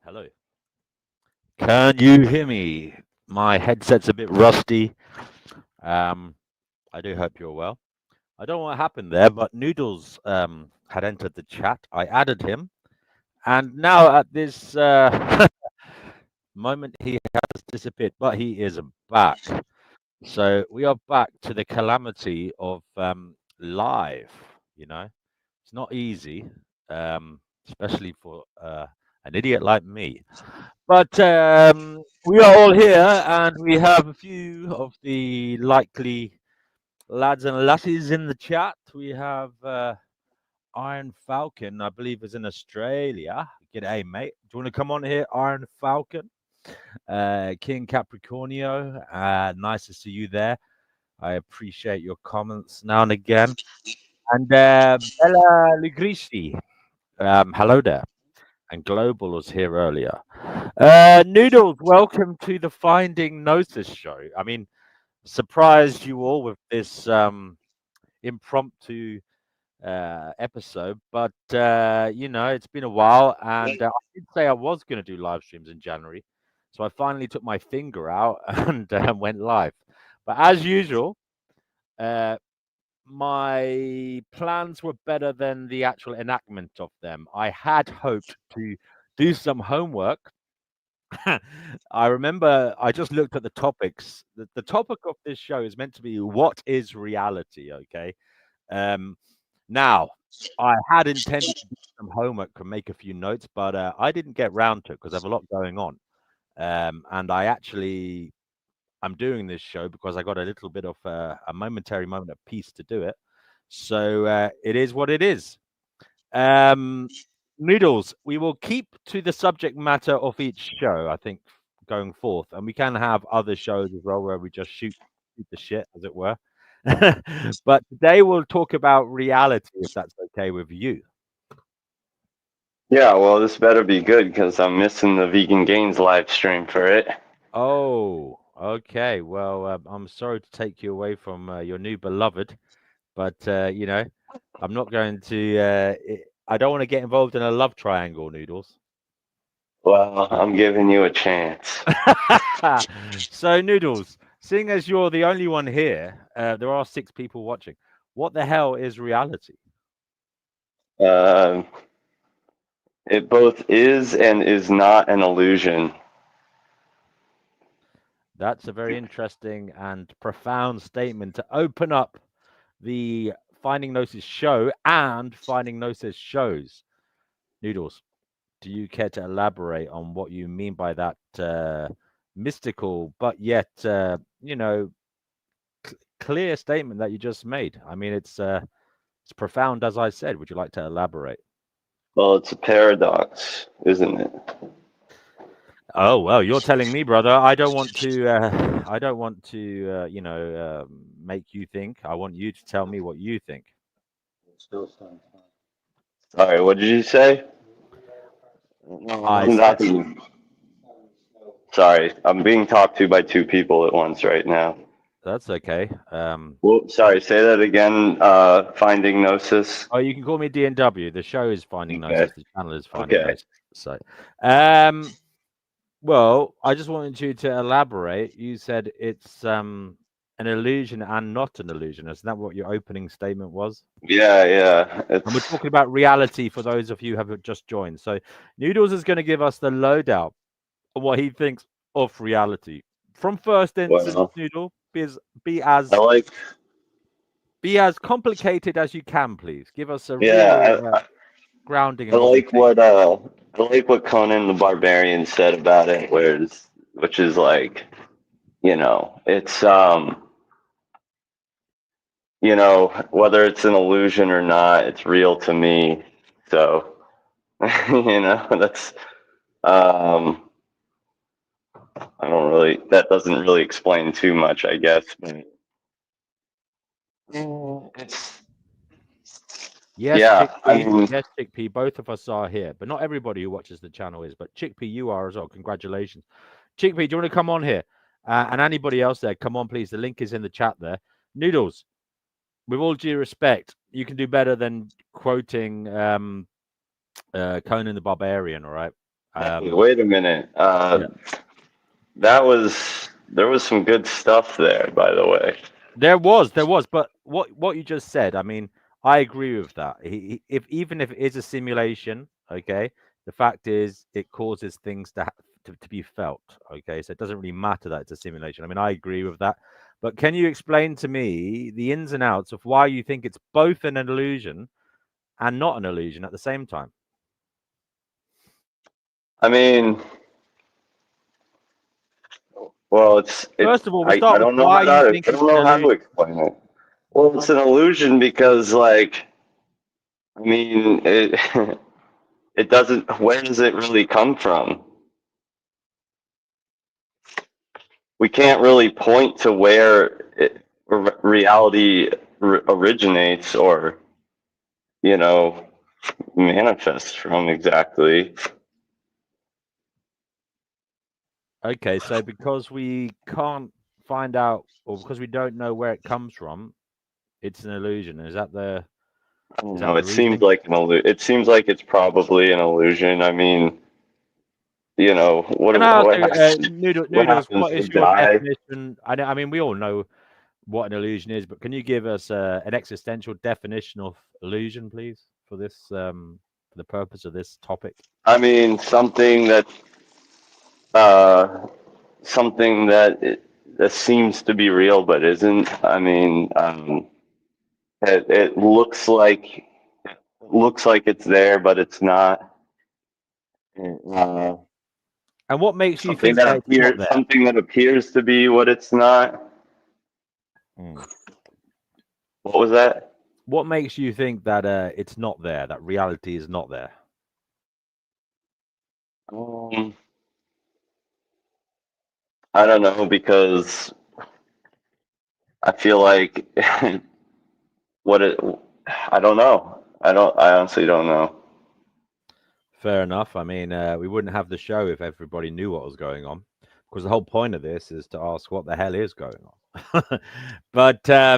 Hello. Can you hear me? My headset's a bit rusty. Um, I do hope you're well. I don't know what happened there, but Noodles had entered the chat. I added him, and now at this moment he has disappeared, but he is back. So we are back to the calamity of live. You know, it's not easy, especially for an idiot like me. But we are all here, and we have a few of the likely lads and lassies in the chat. We have Iron Falcon, I believe, is in Australia. G'day, mate. Do you want to come on here, Iron Falcon? King Capricornio, nice to see you there. I appreciate your comments now and again. And Bella Lugristi, hello there. And Global was here earlier. Noodles, welcome to the Finding Gnosis show. I mean, surprised you all with this impromptu episode, but it's been a while, and I did say I was going to do live streams in January, so I finally took my finger out and went live. But as usual, uh, my plans were better than the actual enactment of them. I had hoped to do some homework. I remember I just looked at the topics. The topic of this show is meant to be what is reality, okay? Now, I had intended to do some homework and make a few notes, but I didn't get round to it because I have a lot going on. And I'm doing this show because I got a little bit of a momentary moment of peace to do it. So it is what it is. Noodles, we will keep to the subject matter of each show, I think, going forth. And we can have other shows as well where we just shoot the shit, as it were. But today we'll talk about reality, if that's okay with you. Yeah, well, this better be good because I'm missing the Vegan Gains live stream for it. Oh, okay. Well, I'm sorry to take you away from your new beloved, but I'm not going to. I don't want to get involved in a love triangle, Noodles. Well, I'm giving you a chance. So, Noodles, seeing as you're the only one here, there are 6 people watching. What the hell is reality? Um, it both is and is not an illusion. That's a very interesting and profound statement to open up the Finding Gnosis show and Finding Gnosis shows. Noodles, do you care to elaborate on what you mean by that mystical but yet, clear statement that you just made? I mean, it's profound, as I said. Would you like to elaborate? Well, it's a paradox, isn't it? Oh well, you're telling me, brother. I don't want to. I don't want to. Make you think. I want you to tell me what you think. Sorry, what did you say? I said Nothing. Sorry, I'm being talked to by 2 people at once right now. that's okay. Well, sorry, say that again. Finding Gnosis. Oh, you can call me DNW. The show is Finding Okay. Gnosis. The channel is Finding Okay. Gnosis. So, um, well, I just wanted you to elaborate. You said it's an illusion and not an illusion. Isn't that what your opening statement was? Yeah, yeah. And we're It's talking about reality for those of you who have just joined. So, Noodles is going to give us the loadout on what he thinks of reality. From first instance, well. Noodle, I like. be as complicated as you can, please. Give us a real Yeah, grounding I in what you like think. what Conan the Barbarian said about it, which is like, it's whether it's an illusion or not, it's real to me. So, that's um that doesn't really explain too much, I guess. But it's Yes, yeah, I Chickpea. mean, Yes, Chickpea. Both of us are here, but not everybody who watches the channel is. But Chickpea, you are as well. Congratulations. Chickpea, do you want to come on here? And anybody else there, come on, please. The link is in the chat there. Noodles, with all due respect, you can do better than quoting Conan the Barbarian, all right? Hey, wait a minute. Yeah. There was some good stuff there, by the way. There was, but what you just said, I mean, I agree with that. If even if it is a simulation, okay, the fact is it causes things to be felt, okay. So it doesn't really matter that it's a simulation. I mean, I agree with that. But can you explain to me the ins and outs of why you think it's both an illusion and not an illusion at the same time? I mean, well, First of all, we'll I start with don't know why you think I it's don't an know how to illusion. explain it. Well, it's an illusion because, like, I mean, it it doesn't. Where does it really come from? We can't really point to where reality originates or, you know, manifests from exactly. Okay, so because we can't find out, or because we don't know where it comes from, it's an illusion. I don't Is that know. the It seems reasoning? like it seems like it's probably an illusion. I mean, you know, Can I ask you, what Noodles, happens? what We is your die. definition? I mean, we all know what an illusion is, but can you give us an existential definition of illusion, please, for this, for the purpose of this topic? I mean, uh, something that seems to be real but isn't. I mean, it looks like it's there, but it's not. Uh, And what makes you think that it's not there? something that appears to be what it's not. Hmm. What was that? What makes you think that it's not there, that reality is not there? Um, I don't know because I feel like what it. I don't know. I honestly don't know. Fair enough. I mean, we wouldn't have the show if everybody knew what was going on, because the whole point of this is to ask what the hell is going on. But I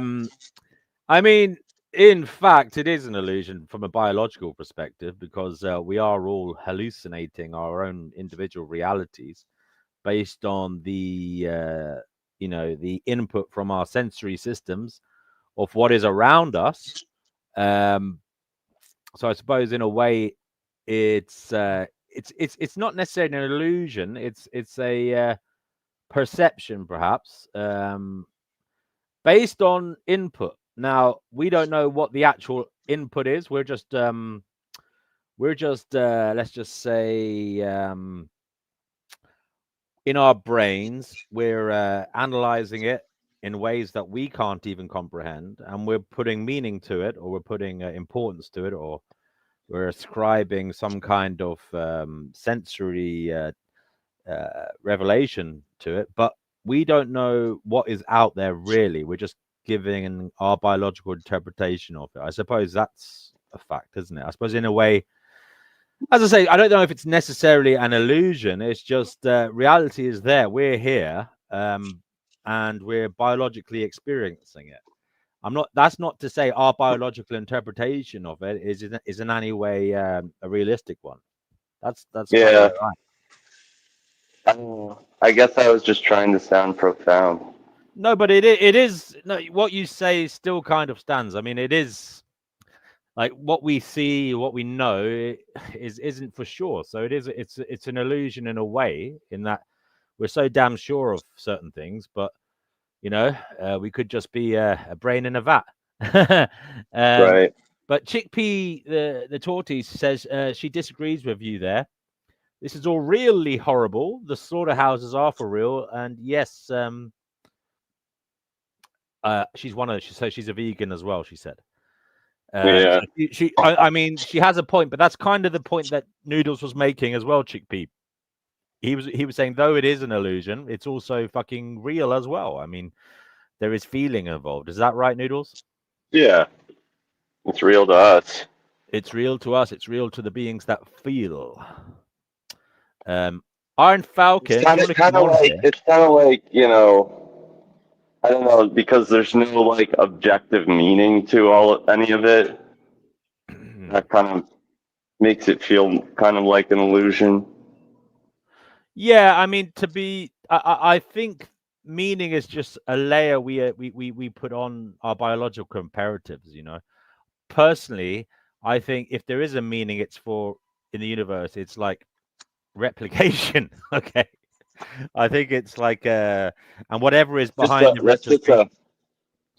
mean, in fact, it is an illusion from a biological perspective because we are all hallucinating our own individual realities based on the input from our sensory systems of what is around us. Um, so I suppose in a way, it's not necessarily an illusion. It's a perception, perhaps, based on input. Now we don't know what the actual input is. We're just let's just say in our brains we're analyzing it in ways that we can't even comprehend, and we're putting meaning to it, or we're putting importance to it, or we're ascribing some kind of sensory revelation to it, but we don't know what is out there really. We're just giving our biological interpretation of it. I suppose that's a fact, isn't it? I suppose in a way, as I say, I don't know if it's necessarily an illusion. It's just reality is there. We're here, and we're biologically experiencing it. I'm not. That's not to say our biological interpretation of it is in any way a realistic one. That's kind of Yeah, where I. I guess I was just trying to sound profound. No, but it is no. What you say still kind of stands. I mean, it is like what we see, what we know isn't for sure. So it is. It's an illusion in a way, in that we're so damn sure of certain things, but we could just be a brain in a vat. um, Right. but Chickpea, the tortoise, says she disagrees with you there. This is all really horrible. The slaughterhouses are for real, and yes, she's one of. So she's a vegan as well. She said. Yeah. So I mean, she has a point, but that's kind of the point that Noodles was making as well. Chickpea. He was saying, though it is an illusion, it's also fucking real as well. I mean, there is feeling involved. Is that right, Noodles? Yeah. It's real to us. It's real to us. It's real to the beings that feel. Um, Iron It's Falcon, you're looking on here. kind of like, you know, I don't know, because there's no like objective meaning to any of it. That kind of makes it feel kind of like an illusion. Yeah, I mean, I think meaning is just a layer we put on our biological imperatives. Personally, I think if there is a meaning, it's for in the universe. It's like replication. Okay, I think it's like and whatever is Just behind the replication.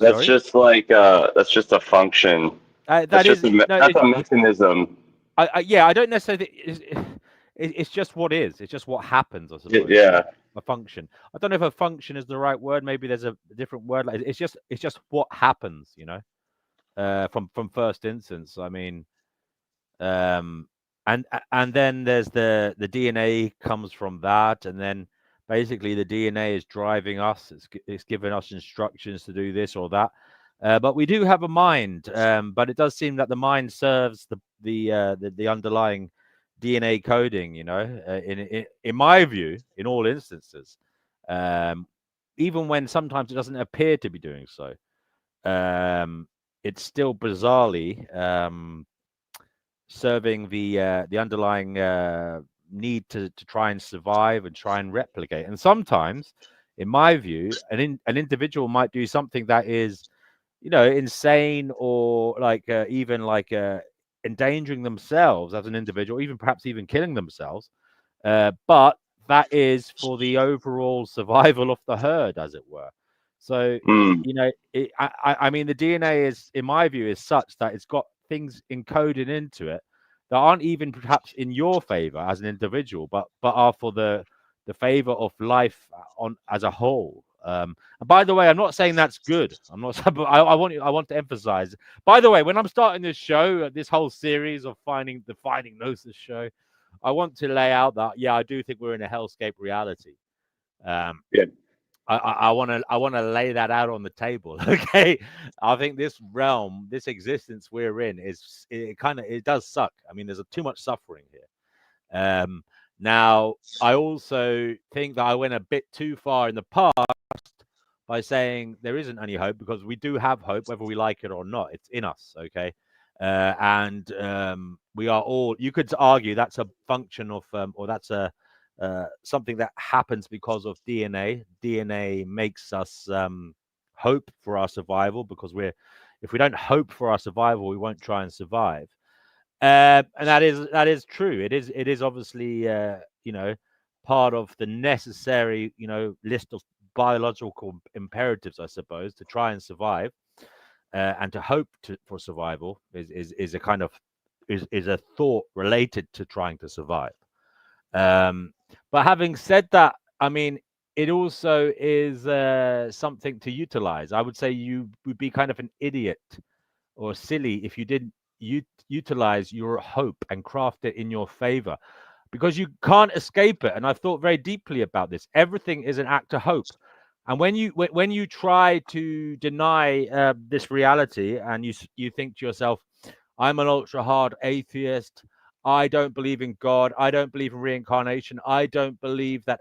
Sorry, that's just a function. that is no. That's a mechanism. Yeah, I don't necessarily. It's just what is. It's just what happens, I suppose. Yeah. A function. I don't know if a function is the right word. Maybe there's a different word. Like it's just what happens. From first instance. I mean, um, and then there's the DNA comes from that, and then basically the DNA is driving us. It's giving us instructions to do this or that. But we do have a mind, but it does seem that the mind serves the underlying DNA coding. In my view, in all instances, um, even when sometimes it doesn't appear to be doing so, it's still bizarrely serving the underlying need to try and survive and try and replicate. And sometimes, in my view, an individual might do something that is, insane or like even like endangering themselves as an individual, even perhaps even killing themselves. But that is for the overall survival of the herd, as it were. So, Mm. I mean, the DNA is, in my view, is such that it's got things encoded into it that aren't even perhaps in your favor as an individual, but are for the favor of life on as a whole. And by the way, I'm not saying that's good. I'm not. But I want to emphasize. By the way, when I'm starting this show, this whole series of finding Gnosis show, I want to lay out that yeah, I do think we're in a hellscape reality. Um, Yeah. I want to lay that out on the table. Okay, I think this realm, this existence we're in, it does suck. I mean, there's too much suffering here. Now, I also think that I went a bit too far in the past by saying there isn't any hope because we do have hope, whether we like it or not. It's in us, okay? And we are all. You could argue that's a function of, or that's a something that happens because of DNA. DNA makes us hope for our survival because if we don't hope for our survival, we won't try and survive. And that is true. It is obviously part of the necessary list of biological imperatives, I suppose, to try and survive and to hope for survival is a kind of is a thought related to trying to survive. Um, but having said that, I mean, it also is something to utilize. I would say you would be kind of an idiot or silly if you didn't utilize your hope and craft it in your favor because you can't escape it. And I've thought very deeply about this. Everything is an act of hope. And when you try to deny this reality and you think to yourself, I'm an ultra hard atheist. I don't believe in God. I don't believe in reincarnation. I don't believe that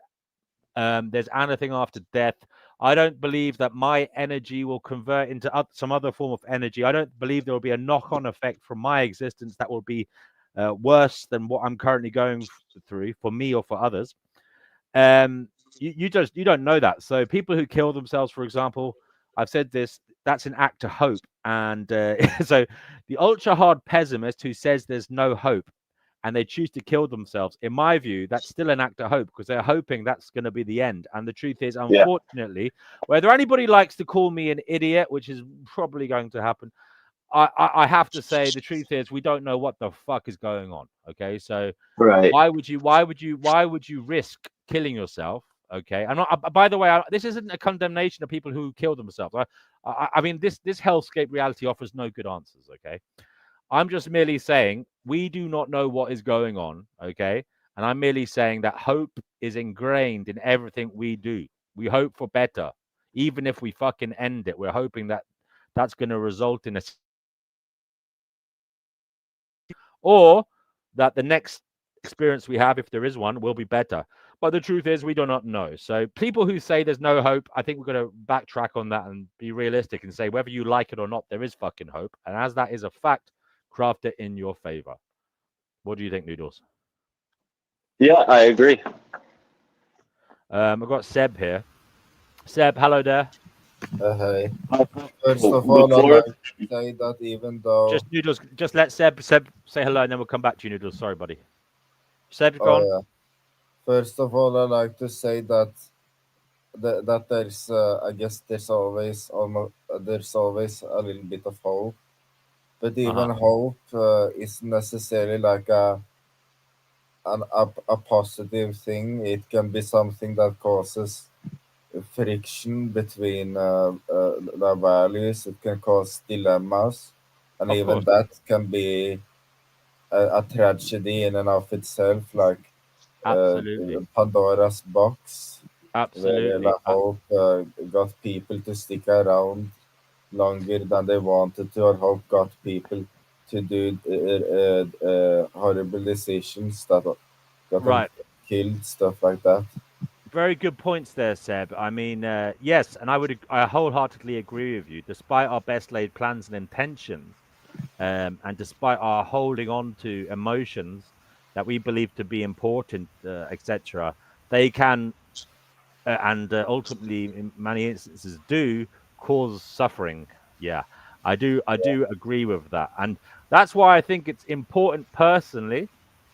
there's anything after death. I don't believe that my energy will convert into some other form of energy. I don't believe there will be a knock-on effect from my existence that will be worse than what I'm currently going through for me or for others. You don't know that. So people who kill themselves, for example, I've said this, that's an act of hope. And so the ultra hard pessimist who says there's no hope and they choose to kill themselves, in my view, that's still an act of hope because they're hoping that's going to be the end. And the truth is, Yeah. unfortunately, whether anybody likes to call me an idiot, which is probably going to happen, I have to say the truth is we don't know what the fuck is going on. Okay, so Right. why would you risk killing yourself? Okay, I'm not. By the way, this isn't a condemnation of people who kill themselves. I mean, this hellscape reality offers no good answers. Okay, I'm just merely saying we do not know what is going on. Okay, and I'm merely saying that hope is ingrained in everything we do. We hope for better, even if we fucking end it. We're hoping that that's going to result in a or that the next experience we have, if there is one, will be better. But the truth is, we do not know. So people who say there's no hope, I think we're going to backtrack on that and be realistic and say whether you like it or not, there is fucking hope. And as that is a fact, craft it in your favor. What do you think, Noodles? Yeah, I agree. I've got Seb here. Seb, hello there. Hey. First of all, I'd Before, like to say that even though, Just Noodles, just let Seb say hello, and then we'll come back to you, Noodles. Sorry, buddy. Seb's oh gone. yeah, first of all, I'd like to say that that there's, I guess there's always a little bit of hope, but Uh even huh. hope isn't necessarily like a positive thing. It can be something that causes friction between the values. It can cause dilemmas, and Of even course. that can be a tragedy in and of itself, like Absolutely. Pandora's box, where Absolutely. La Hope got people to stick around longer than they wanted to, or Hope got people to do horrible decisions that got them Right. killed, stuff like that. Very good points there, Seb. I mean, yes, and I wholeheartedly agree with you. Despite our best laid plans and intentions, and despite our holding on to emotions that we believe to be important, etc., they can and ultimately, in many instances, do cause suffering. Yeah, I do agree with that, and that's why I think it's important, personally.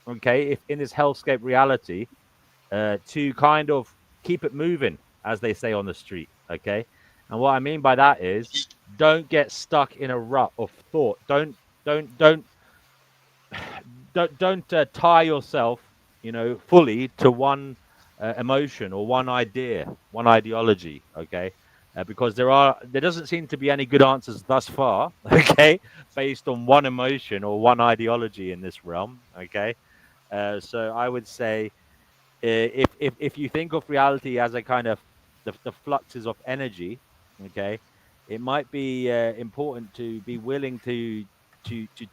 Okay, if in this hellscape reality, to kind of keep it moving, as they say on the street. Okay, and what I mean by that is, don't get stuck in a rut of thought. Don't don't tie yourself, fully to one emotion or one idea, one ideology. Okay, because there doesn't seem to be any good answers thus far. Okay, based on one emotion or one ideology in this realm. Okay, so I would say, if you think of reality as a kind of the fluxes of energy, okay, it might be important to be willing to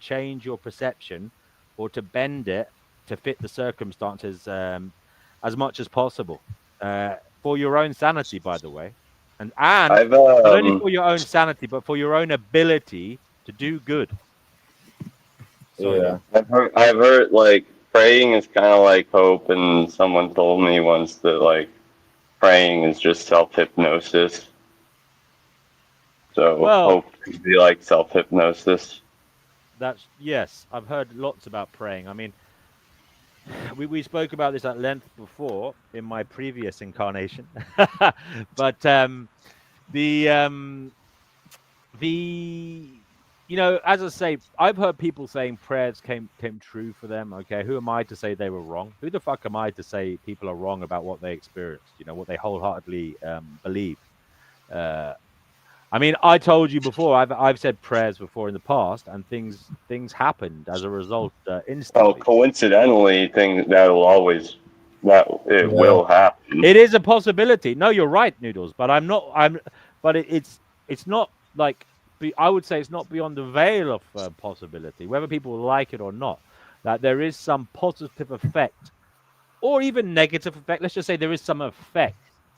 change your perception, or to bend it to fit the circumstances, as much as possible, for your own sanity, by the way, and I've not only for your own sanity, but for your own ability to do good. Sorry, Yeah, Noodle. I've heard like praying is kind of like hope, and someone told me once that like praying is just self hypnosis. So Well, hope could be like self hypnosis. that's yes. I've heard lots about praying. I mean, we spoke about this at length before in my previous incarnation, but the the as I say, I've heard people saying prayers came true for them. Okay, who am I to say they were wrong? Who the fuck am I to say people are wrong about what they experienced? What they wholeheartedly believed. Uh, I mean, I told you before. I've said prayers before in the past, and things happened as a result, Well, instantly. coincidentally, thing that'll always that it yeah, will happen. It is a possibility. No, you're right, Noodles. But I'm not. But it's not like. I would say it's not beyond the veil of possibility, whether people like it or not. That there is some positive effect, or even negative effect. Let's just say there is some effect.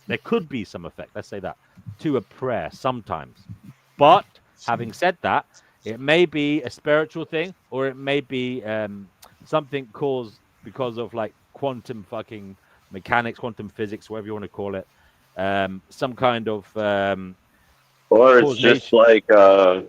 There could be some effect. Let's say that, to a prayer sometimes. But having said that, it may be a spiritual thing, or it may be something caused because of, like, quantum fucking mechanics, quantum physics, whatever you want to call it. Some kind of Or it's just causation.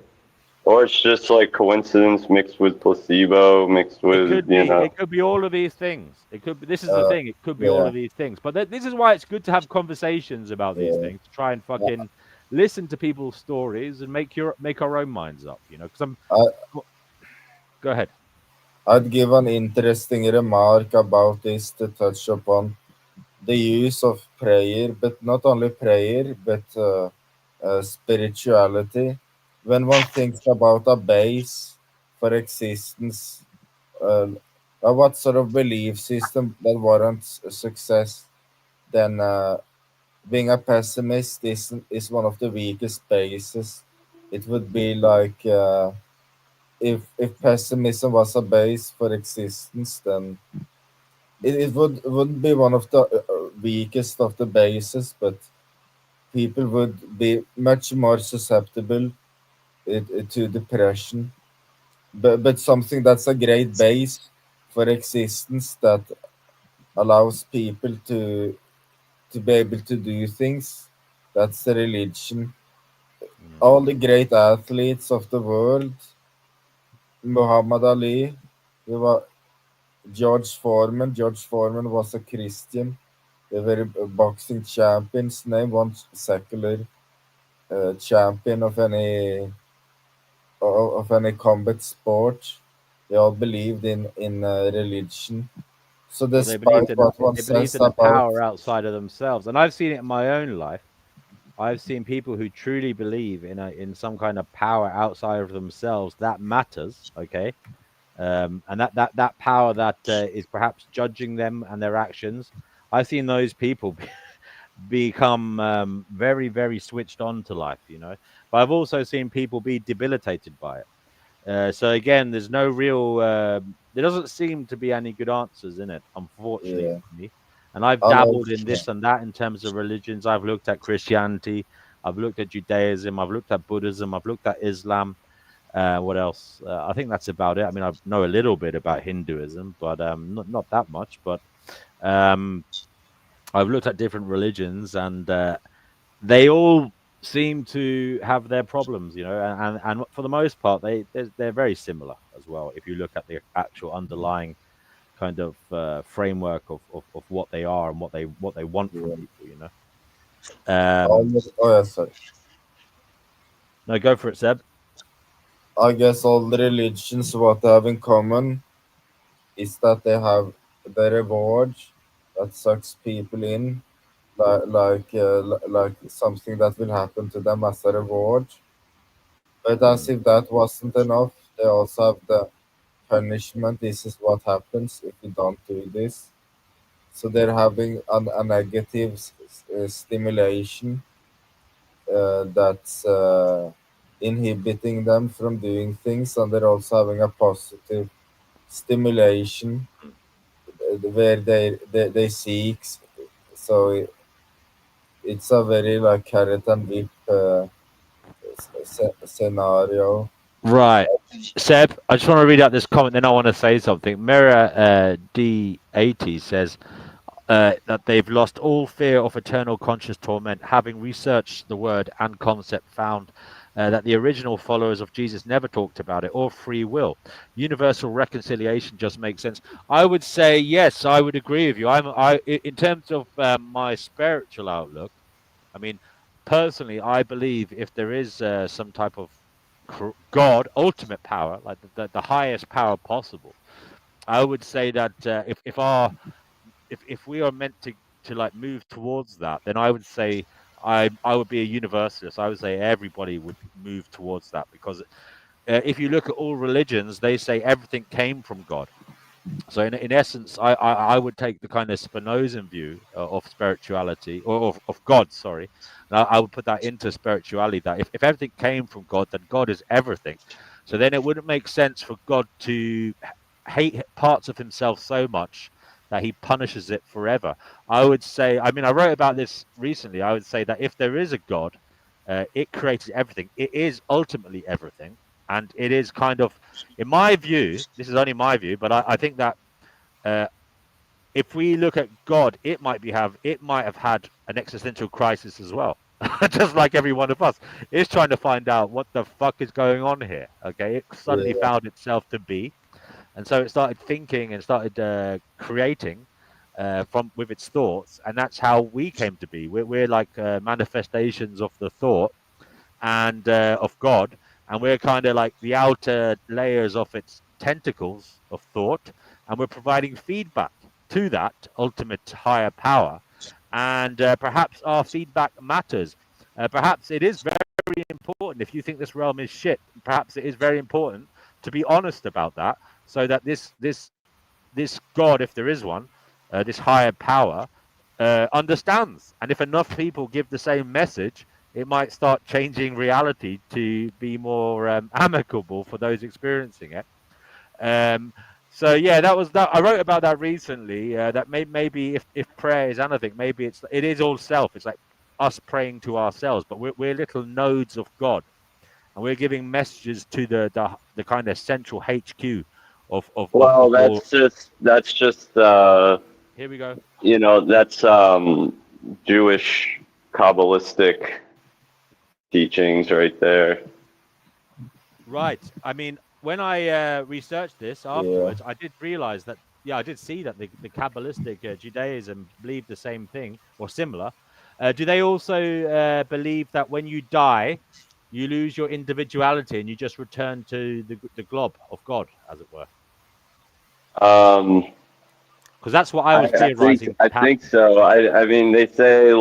like coincidence mixed with placebo, mixed It with, could be. It could be all of these things. It could be. This is the uh, thing. It could be all yeah, of these things. But this is why it's good to have conversations about these yeah. things. To try and Uh, fucking listen to people's stories and make our own minds up. Because I'm. I, Go ahead. I'd give an interesting remark about this to touch upon the use of prayer, but not only prayer, but spirituality. When one thinks about a base for existence, uh, what sort of belief system that warrants success, then being a pessimist is one of the weakest bases. It would be like if pessimism was a base for existence, then it would be one of the weakest of the bases, but people would be much more susceptible to depression. But something that's a great base for existence that allows people to be able to do things. That's the religion. Mm. All the great athletes of the world, Muhammad Ali, he was George Foreman was a Christian. They were boxing champions. Name one secular champion of any combat sport. They all believed in religion. So Well, they despite believed in what one they believed says in a about, power outside of themselves, and I've seen it in my own life. I've seen people who truly believe in some kind of power outside of themselves that matters. Okay, and that power that is perhaps judging them and their actions. I've seen those people become very switched on to life, but I've also seen people be debilitated by it. So again, there's no real there doesn't seem to be any good answers in it, unfortunately yeah, for me. And I've all of, dabbled in yeah, this and that in terms of religions. I've looked at Christianity, I've looked at Judaism, I've looked at Buddhism, I've looked at Islam. What else? I think that's about it. I mean, I know a little bit about Hinduism, but not that much. But um, I've looked at different religions, and they all seem to have their problems, and for the most part, they're very similar as well. If you look at the actual underlying kind of framework of what they are and what they want from yeah. people. All Um, oh yeah, sorry. no, go for it, Seb. I guess all the religions what they have in common is that they have the reward that sucks people in, like something that will happen to them as a reward. But as Mm. if that wasn't enough, they also have the punishment. This is what happens if you don't do this. So they're having a negative stimulation that's inhibiting them from doing things, and they're also having a positive stimulation where they seek. So it's a very like carrot and whip scenario. Right. Seb, I just want to read out this comment, then I want to say something. Mirror D80 says, that they've lost all fear of eternal conscious torment, having researched the word and concept, found that the original followers of Jesus never talked about it, or free will. Universal reconciliation just makes sense. I would say yes, I would agree with you. In terms of my spiritual outlook. I mean, personally, I believe if there is some type of God, ultimate power, like the highest power possible, I would say that if we are meant to like move towards that, then I would say I would be a universalist. I would say everybody would move towards that because if you look at all religions, they say everything came from God. So in essence, I would take the kind of Spinozan view of spirituality or of God, sorry. And I would put that into spirituality that if everything came from God, then God is everything. So then it wouldn't make sense for God to hate parts of himself so much that he punishes it forever. I would say, I mean, I wrote about this recently. I would say that if there is a God, it created everything. It is ultimately everything. And it is kind of, in my view, this is only my view, but I think that uh, if we look at God, it might have had an existential crisis as well, just like every one of us. It's trying to find out what the fuck is going on here. Okay, it suddenly Yeah, found itself to be, and so it started thinking and started creating from with its thoughts, and that's how we came to be. We're like manifestations of the thought and of God, and we're kind of like the outer layers of its tentacles of thought, and we're providing feedback to that ultimate higher power. And perhaps our feedback matters. Perhaps it is very important if you think this realm is shit. Perhaps it is very important to be honest about that, so that this God, if there is one, this higher power, understands. And if enough people give the same message, it might start changing reality to be more amicable for those experiencing it. Um, so yeah, that was that. I wrote about that recently. That maybe if prayer is anything, maybe it is all self. It's like us praying to ourselves, but we're little nodes of God, and we're giving messages to the kind of central HQ of Well, all. that's just Here we go. that's Jewish Kabbalistic teachings right there. Right. I mean, when I researched this afterwards, I did realize that, I did see that the Kabbalistic Judaism believed the same thing or similar. Do they also believe that when you die, you lose your individuality and you just return to the glob of God, as it were? Because that's what I was theorizing. I think so. I mean, they say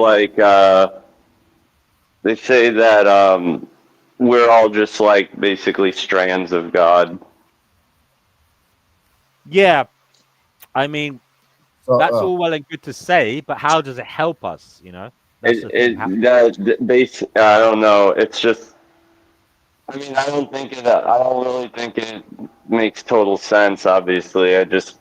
that we're all just like basically strands of God. Yeah. I mean, So, that's all well and good to say, but how does it help us? That's the thing. I don't know. It's just. I mean, I don't really think it makes total sense. Obviously, that's.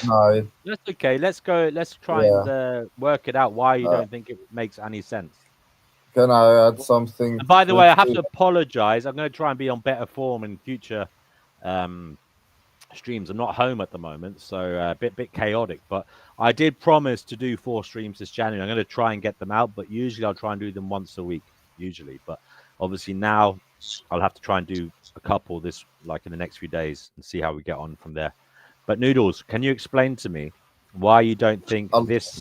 no, That's okay. Let's go. Let's try yeah. and work it out why you don't think it makes any sense. Can I add something And by the to way, it? I have to apologize. I'm going to try and be on better form in future streams. I'm not home at the moment, so a bit chaotic. But I did promise to do 4 streams this January. I'm going to try and get them out, but usually I'll try and do them once a week. Usually, but obviously now I'll have to try and do a couple in the next few days and see how we get on from there. But Noodles, can you explain to me why you don't think this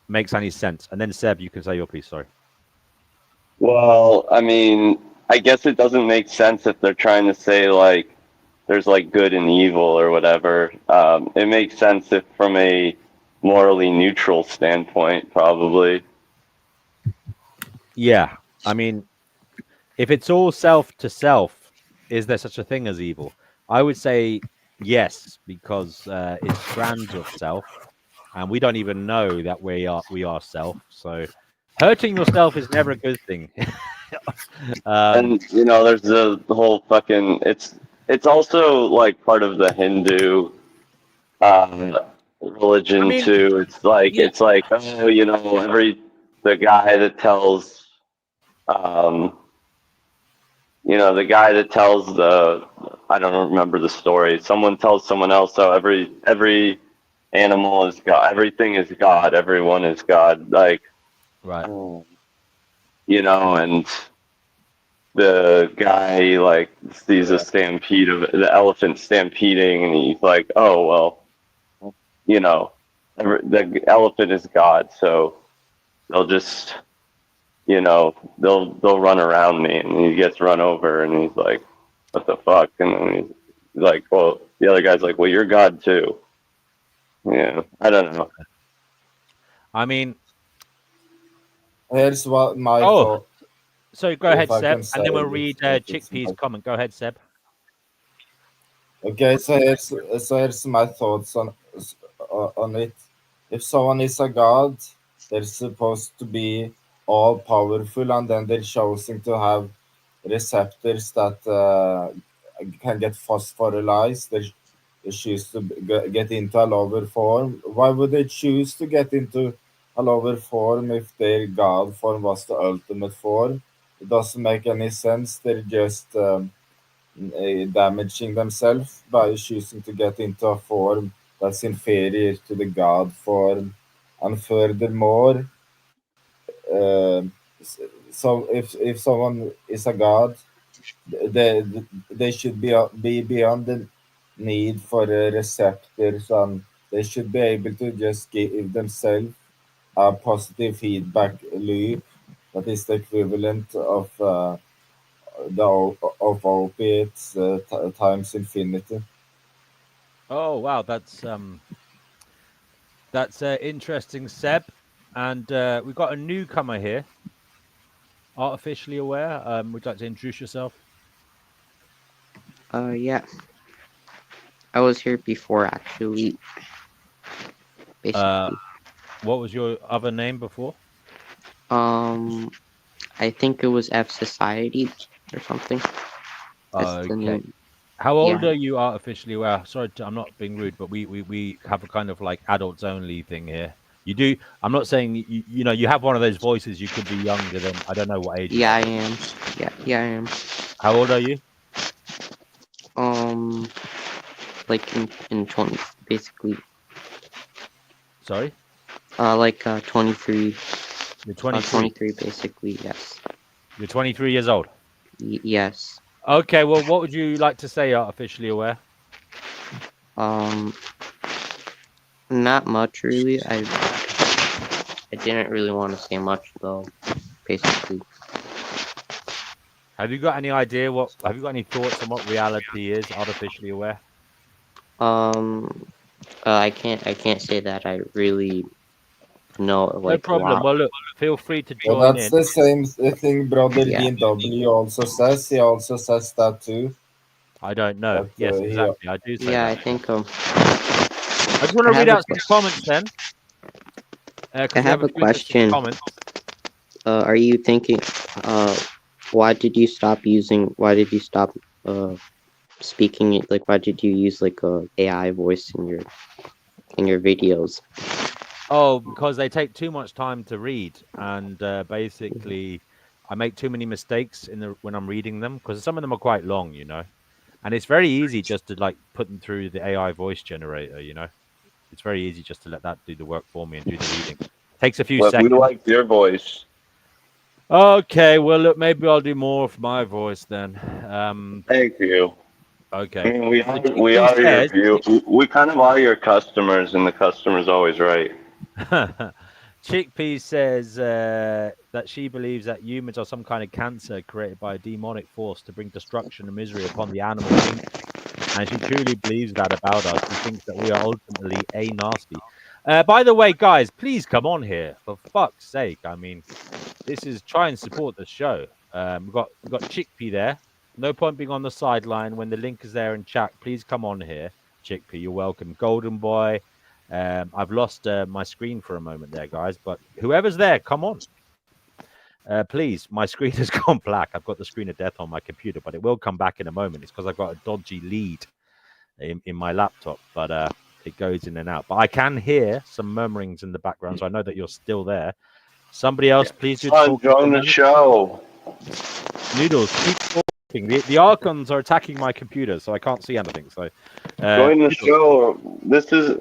makes any sense? And then Seb, you can say your piece. Sorry. Well, I mean, I guess it doesn't make sense if they're trying to say like there's like good and evil or whatever. It makes sense if from a morally neutral standpoint, probably. Yeah, I mean, if it's all self to self, is there such a thing as evil? I would say yes, because it's strands of self, and we don't even know that we are self. So hurting yourself is never a good thing. And there's the whole fucking. It's also like part of the Hindu religion I mean, too. It's like yeah, the guy that tells the guy that tells I don't remember the story. Someone tells someone else, so every animal is God, everything is God, everyone is God. Like, right. and the guy like sees a stampede of the elephant stampeding, and he's like, oh well, the elephant is God, so they'll just they'll run around me, and he gets run over, and he's like, what the fuck? And then he's like, well, the other guy's like, well, you're God too. Yeah, I don't know. I mean, Here's what my thought. So go ahead, If I Seb, can and then we'll say read it, Chickpea's comment. Go ahead, Seb. Okay, so here's my thoughts on it. If someone is a god, they're supposed to be all powerful, and then they're choosing to have receptors that can get phosphorylized. They choose to get into a lower form. Why would they choose to get into a lower form if their god form was the ultimate form? It doesn't make any sense. They're just damaging themselves by choosing to get into a form that's inferior to the god form. And furthermore, uh, so if someone is a god, they they should be beyond the need for receptors, and they should be able to just give themselves a positive feedback loop that is the equivalent of of opiates times infinity. Oh wow, that's interesting, Seb. And we've got a newcomer here, artificially aware. Would you like to introduce yourself? Yeah, I was here before actually. Basically, What was your other name before? I think it was F Society or something. That's the Okay. name. How old Yeah. are you, artificially aware? Sorry, I'm not being rude, but we have a kind of like adults only thing here. You do. I'm not saying you have one of those voices. You could be younger than I don't know what age you Yeah, are. I am. Yeah, I am. How old are you? Like in 20s, basically. Sorry. Like 23. You're 23. 23, basically. Yes. You're 23 years old. Yes. Okay. Well, what would you like to say, artificially aware? Not much really. I didn't really want to say much though. Basically. Have you got any idea what? Have you got any thoughts on what reality is, artificially aware? I can't say that I really know No like a problem. lot. Well, look, feel free to Well, join that's in. the same thing Brother Yeah. DW also says. He also says that too. I don't know. But Yes, he, exactly. I do say Yeah, I that. think I just want I to read have a out some comments then, I because we have have a a good list of question. comments. Are you thinking why did you stop speaking it, like why did you use like a AI voice in your videos? Oh, because they take too much time to read, and basically, I make too many mistakes when I'm reading them because some of them are quite long, and it's very easy just to like put them through the AI voice generator. It's very easy just to let that do the work for me and do the reading. Takes a few But we seconds. like your voice. Okay, well, look, maybe I'll do more of my voice then. Thank you. Okay. I mean, we So are your says, view. We kind of are your customers, and the customer's always right. Chickpea says that she believes that humans are some kind of cancer created by a demonic force to bring destruction and misery upon the animal kingdom. And she truly believes that about us. She thinks that we are ultimately a nasty. By the way, guys, please come on here. For fuck's sake. I mean, this is try and support the show. We've got Chickpea there. No point being on the sideline when the link is there in chat. Please come on here, Chickpea. You're welcome. Golden Boy. I've lost my screen for a moment there, guys. But whoever's there, come on. Please, my screen has gone black. I've got the screen of death on my computer, but it will come back in a moment. It's because I've got a dodgy lead in my laptop, but it goes in and out. But I can hear some murmurings in the background, so I know that you're still there. Somebody else, please do talk. Join the show. Noodles, keep talking. The Archons are attacking my computer, so I can't see anything. So Join the show.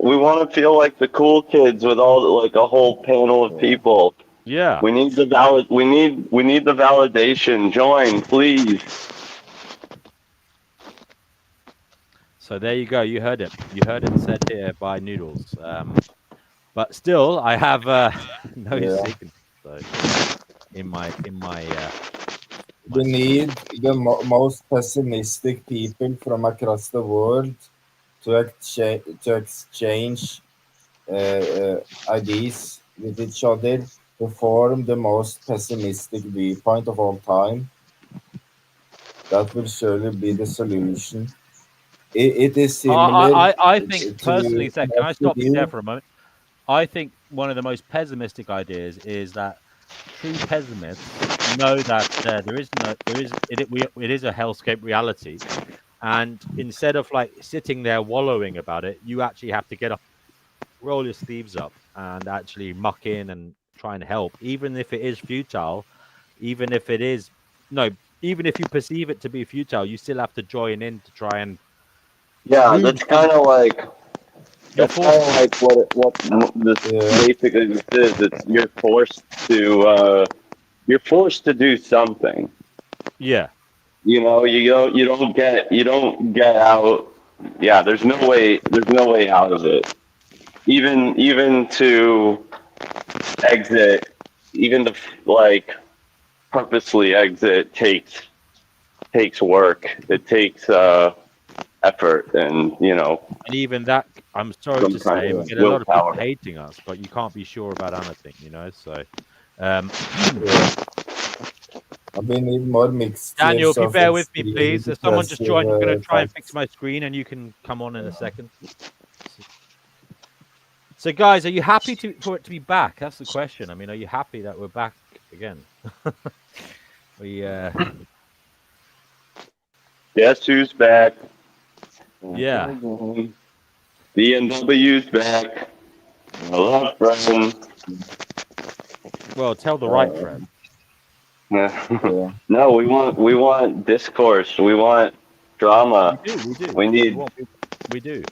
We want to feel like the cool kids with like a whole panel of people. Yeah. We need the we need the validation. Join, please. So there you go. You heard it. You heard it said here by Noodles. But still, I have no signal. So in my we need the most pessimistic people from across the world to exchange ideas with each other to form the most pessimistic viewpoint of all time. That will surely be the solution. It is similar I think personally, to can I stop you there for a moment? I think one of the most pessimistic ideas is that true pessimists know that it is a hellscape reality, and instead of like sitting there wallowing about it, you actually have to get up, roll your sleeves up, and actually muck in and try and help, even if it is futile, even if it is even if you perceive it to be futile, you still have to join in to try and that's kind of like what this basically this is. It's you're forced to do something. Yeah. You don't get out. Yeah, there's no way out of it. Even to exit, even to like purposely exit takes work. It takes effort, and And even that, I'm sorry to say, we get a lot of people hating us, but you can't be sure about anything, So, we need more mixed. Daniel, if you bear with me, please. There's someone just joined. I'm going to try and fix my screen, and you can come on in a second. So, guys, are you happy for it to be back? That's the question. I mean, are you happy that we're back again? Guess who's back? Yeah. BMW's back. Hello, friend. Well, tell the right friend. No, we want discourse. We want drama. We do. We need. We do.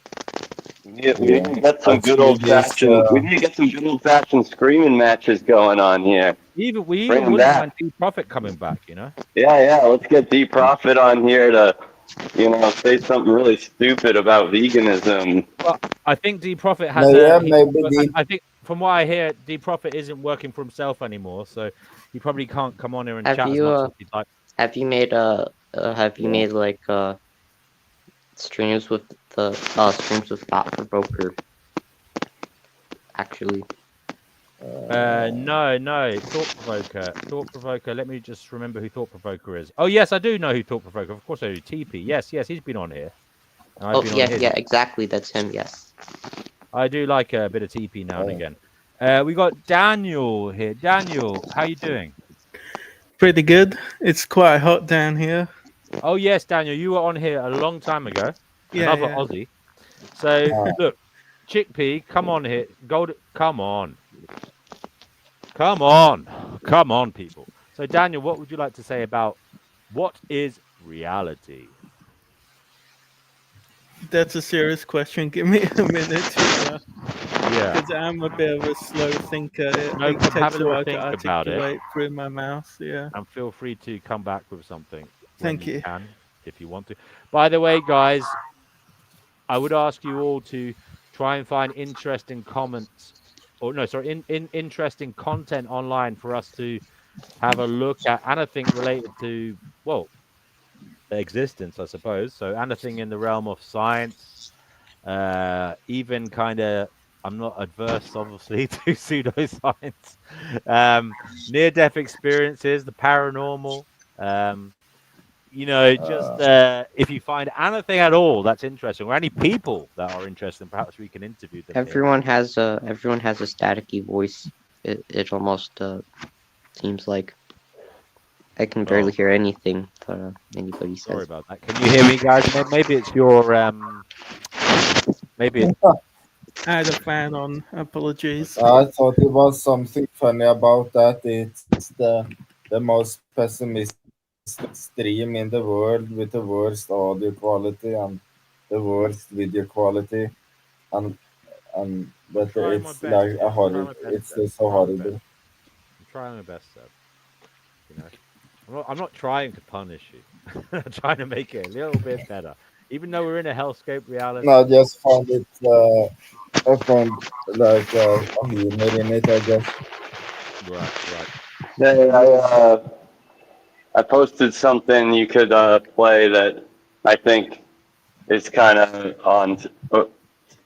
We need to get some good Actually, old fashioned. We need to get some good old fashioned screaming matches going on here. We Bring even 'em wouldn't back. mind D Prophet coming back, you know. Yeah. Let's get D Prophet on here to, say something really stupid about veganism. Well, I think D Prophet has maybe I think from what I hear, D Prophet isn't working for himself anymore, so he probably can't come on here and Have chat as you much as he'd like. have you made like streams with Thought Provoker? Actually, No, Thought Provoker. Let me just remember who Thought Provoker is. Oh yes, I do know who Thought Provoker. Of course I do. TP. Yes, he's been on here. And I've been on his. yeah, exactly. That's him. Yes. I do like a bit of TP now and again. We got Daniel here. Daniel, how you doing? Pretty good. It's quite hot down here. Oh yes, Daniel, you were on here a long time ago. Yeah, Another yeah. Aussie. So look, Chickpea, come on here. Come on, people. So Daniel, what would you like to say about what is reality? That's a serious question. Give me a minute here. Yeah. Because I'm a bit of a slow thinker. No It problem. Have takes a a little while to think about it. articulate through my mouth. Yeah. And feel free to come back with something Thank when you you. can, if you want to. By the way, guys, I would ask you all to try and find interesting comments, or no, sorry, interesting content online for us to have a look at anything related to, well, existence, I suppose. So anything in the realm of science, even kind of, I'm not adverse, obviously, to pseudoscience, near-death experiences, the paranormal. Just if you find anything at all that's interesting, or any people that are interesting, perhaps we can interview them. Everyone has a staticky voice. It almost seems like I can barely hear anything that anybody says. Sorry about that. Can you hear me, guys? Maybe it's your maybe it's... I had a fan on. Apologies. I thought it was something funny about that. It's the most pessimistic stream in the world with the worst audio quality and the worst video quality, and but trying my it's best, like yeah. a horrible. It's so horrible. I'm trying my best, Seb. You know, I'm not trying to punish you. I'm trying to make it a little bit better, even though we're in a hellscape reality. No, I just found it. I found like a humor in it. I guess. Right. Yeah, I posted something you could play that I think is kind of on.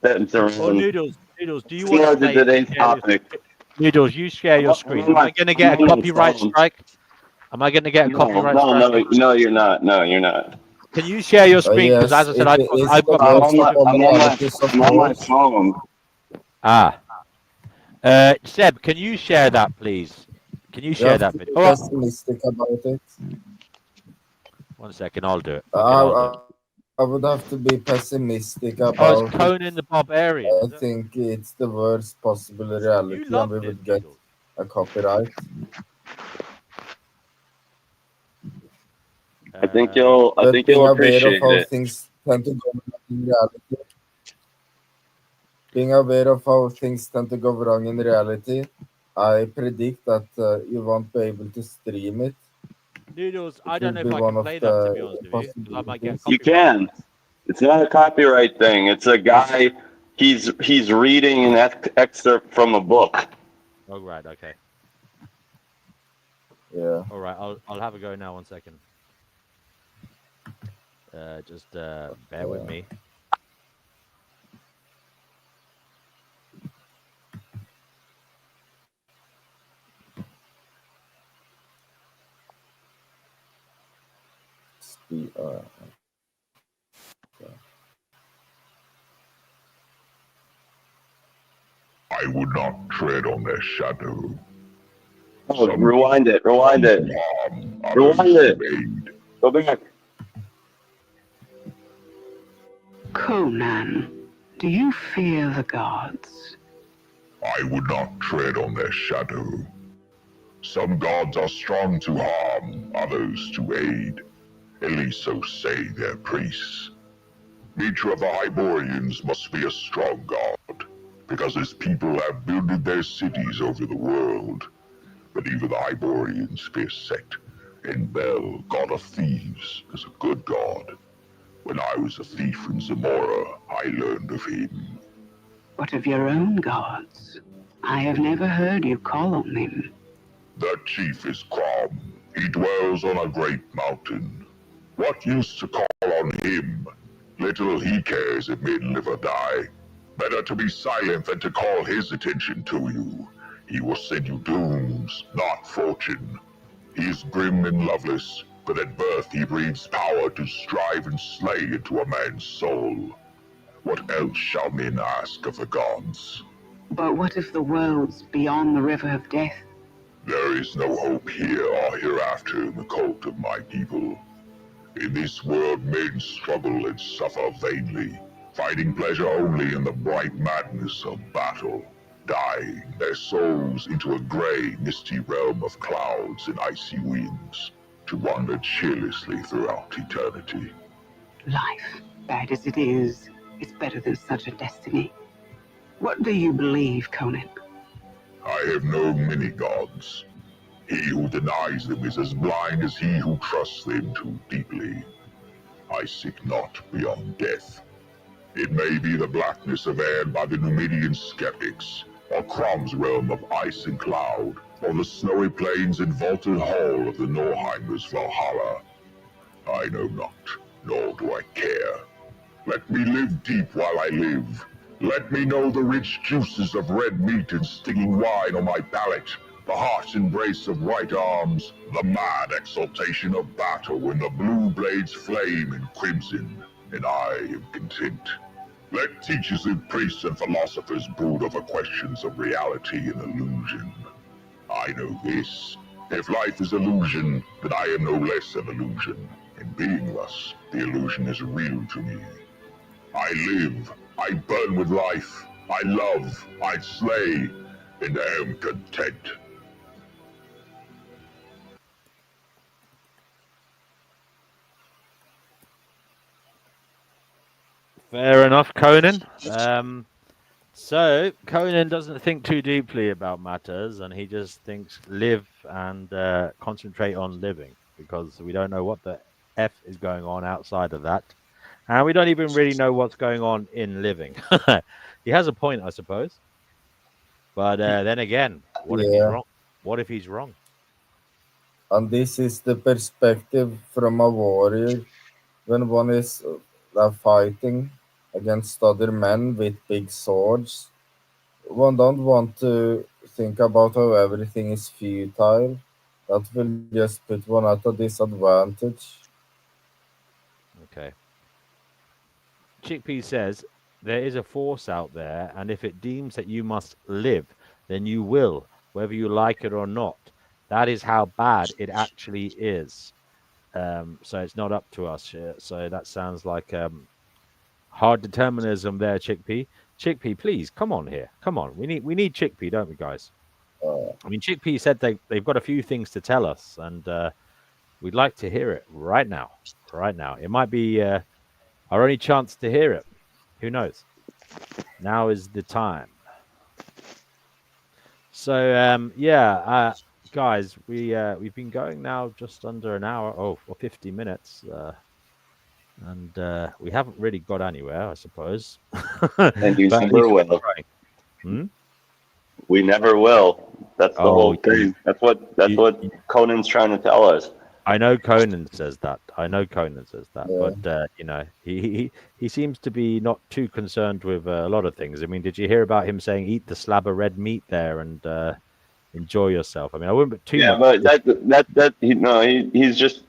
Noodles, do you want to play today's topic? Noodles, you share your screen. Am I going to get a copyright strike? Am I going to get a copyright strike? No, you're not. No, you're not. Can you share your screen? Because Yes, as I said, I've got I'm on my phone. Seb, can you share that, please? Can you share that video? Pessimistic about it. 1 second, I'll do it. I would have to be pessimistic about. Oh, it's Conan the Barbarian. I think it's the worst possible reality, and we would get a copyright. I think you'll appreciate it. Things tend to go wrong in reality. Being aware of how things tend to go wrong in reality, I predict that you won't be able to stream it. Noodles, I don't know if I can play that, to be honest with you. I might get you can. It's not a copyright thing. It's a guy. He's reading an excerpt from a book. Oh right, okay. Yeah. All right, I'll have a go now. 1 second. Just bear with me. I would not tread on their shadow. Oh, rewind it. Go back. Conan, do you fear the gods? I would not tread on their shadow. Some gods are strong to harm, others to aid. At least so say their priests. Each of the Hyborians must be a strong god, because his people have builded their cities over the world. But even the Hyborians fear Set, and Bel, god of thieves, is a good god. When I was a thief in Zamora, I learned of him. What of your own gods? I have never heard you call on them. The chief is Crom. He dwells on a great mountain. What use to call on him? Little he cares if men live or die. Better to be silent than to call his attention to you. He will send you dooms, not fortune. He is grim and loveless, but at birth he breathes power to strive and slay into a man's soul. What else shall men ask of the gods? But what of the worlds beyond the river of death? There is no hope here or hereafter in the cult of my people. In this world men struggle and suffer vainly, finding pleasure only in the bright madness of battle, dying their souls into a grey, misty realm of clouds and icy winds, to wander cheerlessly throughout eternity. Life, bad as it is better than such a destiny. What do you believe, Conan? I have known many gods. He who denies them is as blind as he who trusts them too deeply. I seek not beyond death. It may be the blackness of air by the Numidian skeptics, or Crom's realm of ice and cloud, or the snowy plains and vaulted hall of the Norheimers' Valhalla. I know not, nor do I care. Let me live deep while I live. Let me know the rich juices of red meat and stinging wine on my palate, the harsh embrace of right arms, the mad exultation of battle when the blue blades flame in crimson, and I am content. Let teachers and priests and philosophers brood over questions of reality and illusion. I know this. If life is illusion, then I am no less an illusion, and being thus, the illusion is real to me. I live, I burn with life, I love, I slay, and am content. Fair enough, Conan. So Conan doesn't think too deeply about matters, and he just thinks live and concentrate on living, because we don't know what the F is going on outside of that, and we don't even really know what's going on in living. He has a point, I suppose, but then again, what if he's wrong? What if he's wrong? And this is the perspective from a warrior when one is fighting against other men with big swords. One don't want to think about how everything is futile. That will just put one at a disadvantage. Okay. Chickpea says there is a force out there, and if it deems that you must live, then you will, whether you like it or not. That is how bad it actually is. So it's not up to us. So that sounds like hard determinism there, Chickpea. Chickpea, please come on here. Come on, we need Chickpea, don't we, guys? I mean, Chickpea said they've got a few things to tell us, and we'd like to hear it right now. Right now, it might be our only chance to hear it. Who knows? Now is the time. So guys, we've been going now just under an hour, or 50 minutes, and we haven't really got anywhere, I suppose. And you never will. We never will. That's the whole thing. That's what Conan's trying to tell us. I know Conan says that. But he seems to be not too concerned with a lot of things. I mean, did you hear about him saying eat the slab of red meat there and enjoy yourself? I mean, I wouldn't put too much. Yeah, but he's just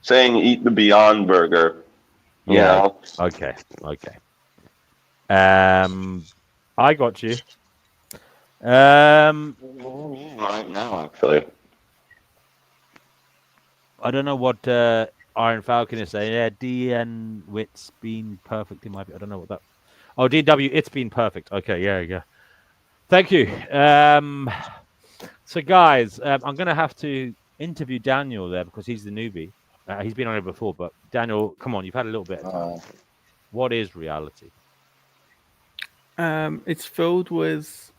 saying eat the Beyond Burger. You know. Okay. I got you. Right now, actually. I don't know what Iron Falcon is saying. Yeah, DN Wit's been perfect in my. I don't know what that. Oh, DW, it's been perfect. Okay, yeah. Thank you. So, guys, I'm going to have to interview Daniel there because he's the newbie. He's been on it before, but Daniel, come on, you've had a little bit of time. What is reality? It's filled with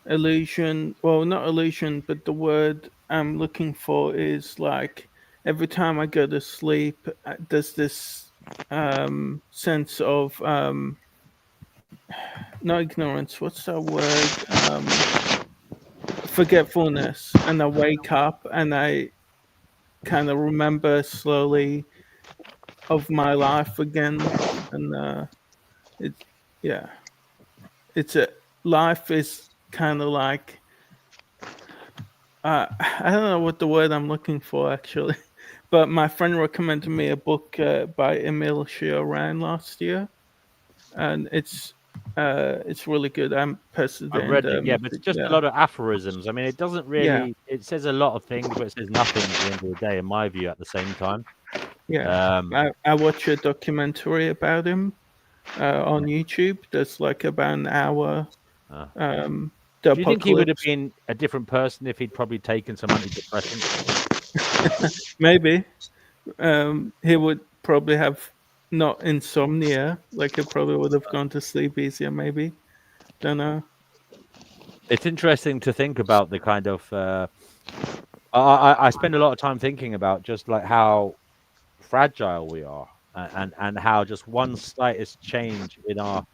illusion. Well, not illusion, but the word I'm looking for is like every time I go to sleep, there's this sense of not ignorance. What's that word? Forgetfulness. And I wake up and I kind of remember slowly of my life again, and it's yeah, it's a life is kind of like I don't know what the word I'm looking for actually, but my friend recommended me a book by Emil Cioran last year, and it's really good. I'm posted I it in read the it, yeah, but it's just a yeah, lot of aphorisms. I mean, it doesn't yeah, really. It says a lot of things, but it says nothing at the end of the day, in my view. At the same time, yeah. I watch a documentary about him on YouTube. There's like about an hour. uh, The do you think he would have apocalypse, been a different person if he'd probably taken some antidepressants? maybe. He would probably have not insomnia. Like he probably would have gone to sleep easier. Maybe. Don't know. It's interesting to think about the kind of. I spend a lot of time thinking about just like how fragile we are, and how just one slightest change in our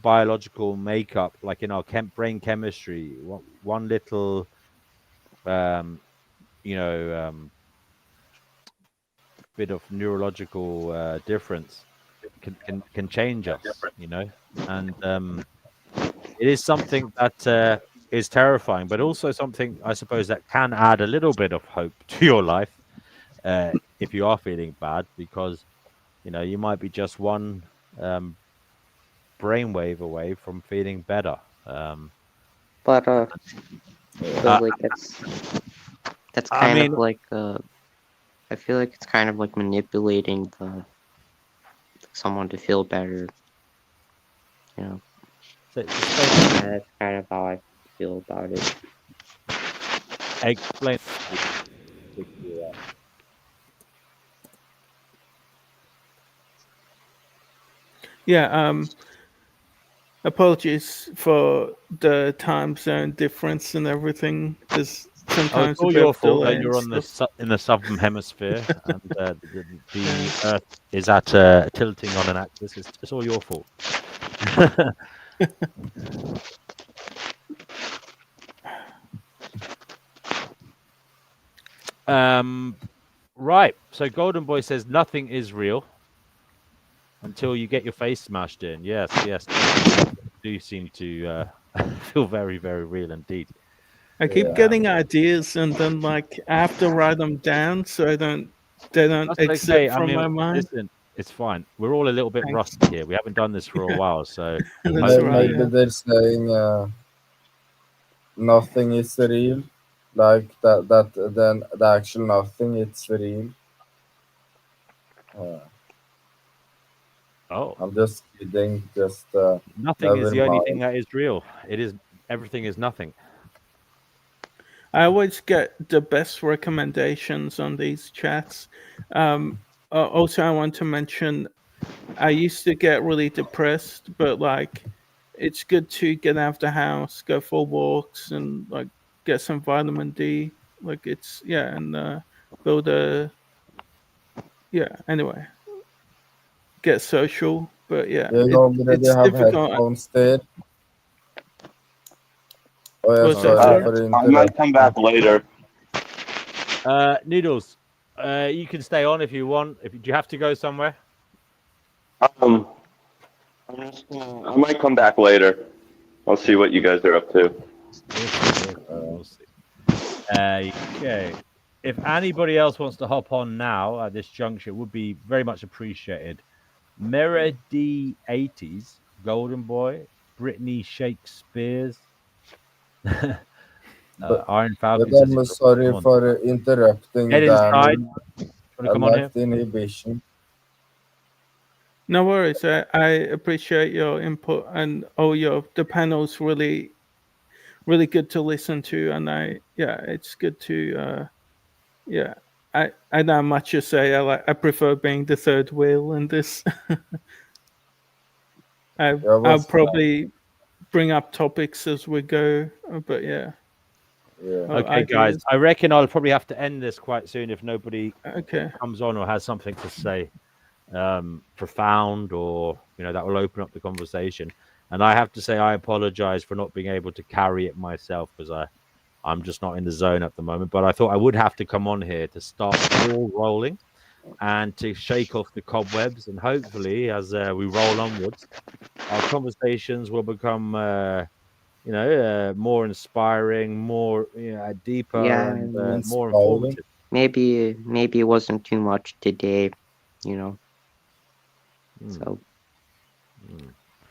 biological makeup, like in our brain chemistry, one little, um, you know, bit of neurological difference can change us, and it is something that is terrifying, but also something I suppose that can add a little bit of hope to your life if you are feeling bad, because you might be just one um, brainwave away from feeling better. But I feel Uh, like that's I kind of mean, like I feel like it's kind of like manipulating someone to feel better. You know, explain, that's kind of how I feel about it. explain. Yeah. Apologies for the time zone difference and everything. There's Oh, it's sometimes a all bit your of fault delay that and you're on stuff. in the southern hemisphere, and the Yeah. Earth is at tilting on an axis. It's all your fault. Right. So Golden Boy says nothing is real until you get your face smashed in. Yes, yes. Do seem to feel very, very real indeed. I keep Yeah. getting ideas and then like I have to write them down so they don't That's exit okay. I from mean, my mind. listen, it's fine. We're all a little bit Thanks. rusty here. We haven't done this for a while, so That's right. hopefully, Yeah. Maybe they're saying nothing is real, like that. Then the actual nothing, it's real. Uh, oh, I'm just kidding. Just nothing is never the only thing mind. that is real. It is everything is nothing. I always get the best recommendations on these chats. Also, I want to mention I used to get really depressed, but like it's good to get out of the house, go for walks, and like get some vitamin D. Like it's yeah, and build a yeah. Anyway, get social, but yeah, You already it's have difficult. headphones there. Oh yeah, What's Sorry. that, sorry sir? for I might come back interrupting. later. Noodles, you can stay on if you want. Do you have to go somewhere? Um, I might come back later. I'll see what you guys are up to. We'll see. We'll see. Okay. If anybody else wants to hop on now at this juncture, it would be very much appreciated. Mera D80s, Golden Boy, Brittany Shakespeare's, But Iron but Falcon says I'm he's ready. Come sorry on. for interrupting, Get inside. Danny. You want to I come on here? left inhibition. No worries. I appreciate your input and all your the panel's really good to listen to, and I yeah, it's good to yeah. I don't have much to say. I prefer being the third wheel in this. I'll probably bring up topics as we go, but yeah. Okay, guys, ideas. I reckon I'll probably have to end this quite soon if nobody Okay. comes on or has something to say profound, or that will open up the conversation. And I have to say I apologize for not being able to carry it myself, because I'm just not in the zone at the moment. But I thought I would have to come on here to start the ball rolling and to shake off the cobwebs, and hopefully as we roll onwards, our conversations will become more inspiring, more deeper, Yeah, and and more informative. maybe it wasn't too much today, So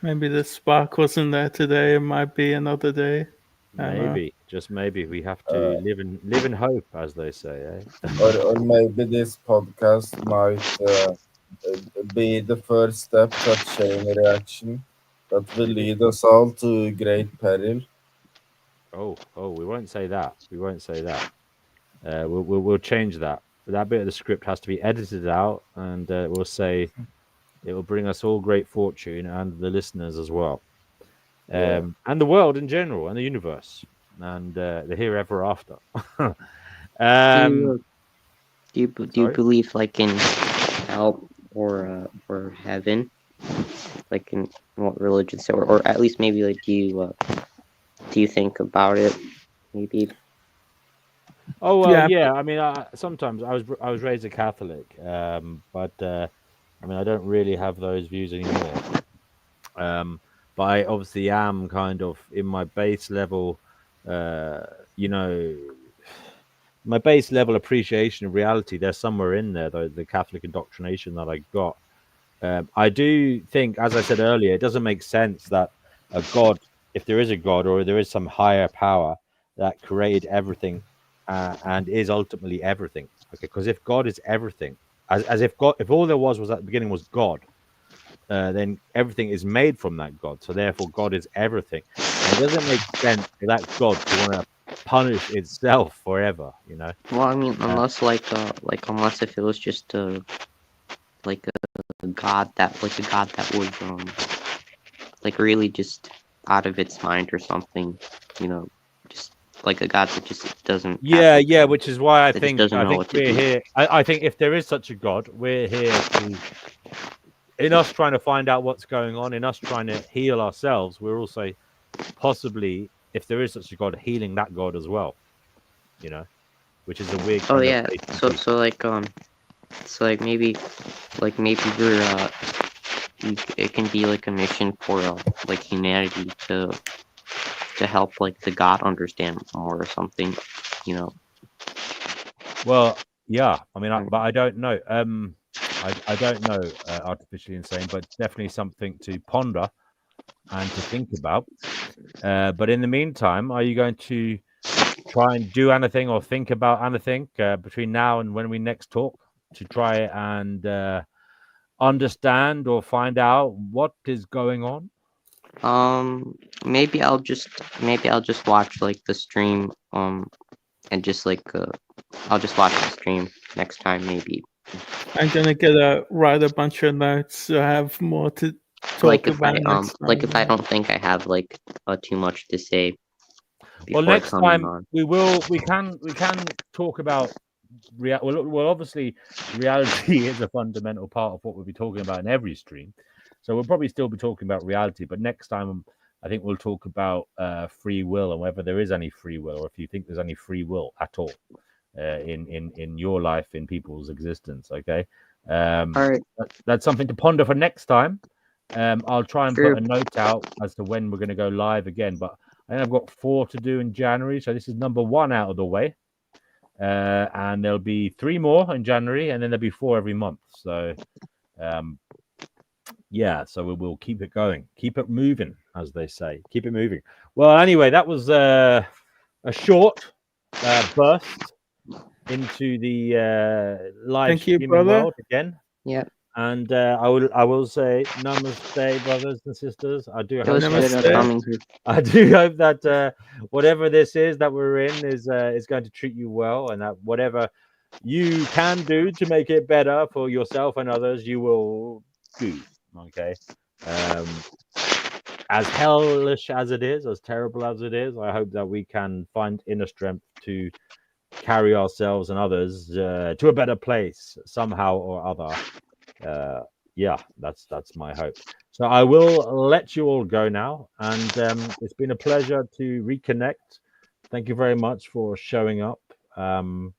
maybe the spark wasn't there today. It might be another day. Maybe, just maybe, we have to live in hope, as they say, eh? Or maybe this podcast might be the first step to a chain reaction that will lead us all to great peril. Oh, we won't say that. We won't say that. We'll change that. That bit of the script has to be edited out, and we'll say it will bring us all great fortune, and the listeners as well, and the world in general, and the universe, and the herever after. do you believe like in hell or heaven, like in what religion? So, or at least maybe like do you think about it? Maybe. Oh well, yeah. I mean, sometimes I was raised a Catholic, but I mean, I don't really have those views anymore. But I obviously am kind of in my base level, my base level appreciation of reality. There's somewhere in there, though, the Catholic indoctrination that I got. I do think, as I said earlier, it doesn't make sense that a God, if there is a God or there is some higher power that created everything and is ultimately everything. Okay, because if God is everything, as if all there was at the beginning was God, then everything is made from that God. So therefore, God is everything. And it doesn't make sense for that God to want to punish itself forever. Well, I mean, unless unless if it was just a god that was like really just out of its mind or something, just like a god that just doesn't. Yeah, which is why I think we're here. I think if there is such a God, we're here in us trying to find out what's going on, in us trying to heal ourselves. We're also possibly, if there is such a God, healing that God as well. Which is a weird. Oh yeah, so maybe you're it can be like a mission for like humanity to help like the God understand more or something, Well, yeah. I mean, but I don't know. I don't know artificially insane, but definitely something to ponder and to think about. But in the meantime, are you going to try and do anything or think about anything between now and when we next talk to try and understand or find out what is going on? Maybe I'll just watch like the stream and just like I'll just watch the stream next time maybe. I'm gonna write a bunch of notes so I have more to talk about next time. Like if I don't think I have like too much to say. Well, next time we can talk about well, obviously reality is a fundamental part of what we'll be talking about in every stream, so we'll probably still be talking about reality, but next time I think we'll talk about free will and whether there is any free will, or if you think there's any free will at all in your life, in people's existence. Okay. All right. That's something to ponder for next time. I'll try and put a note out as to when we're going to go live again, but I think I've got 4 to do in January, so this is number 1 out of the way. And there'll be 3 more in January, and then there'll be 4 every month. So, yeah, so we'll keep it going, keep it moving, as they say, keep it moving. Well, anyway, that was a short burst into the live streaming world again. Yeah. And I will say namaste, brothers and sisters. I do hope that whatever this is that we're in is going to treat you well, and that whatever you can do to make it better for yourself and others, you will do. Okay. As hellish as it is, as terrible as it is, I hope that we can find inner strength to carry ourselves and others to a better place somehow or other. Yeah, that's my hope. So I will let you all go now, and it's been a pleasure to reconnect. Thank you very much for showing up, and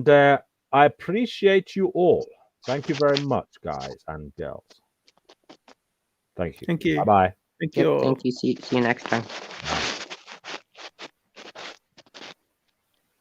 I appreciate you all. Thank you very much, guys and girls. Thank you. Thank you. Bye bye. Thank you all. Thank you. See you next time. Bye.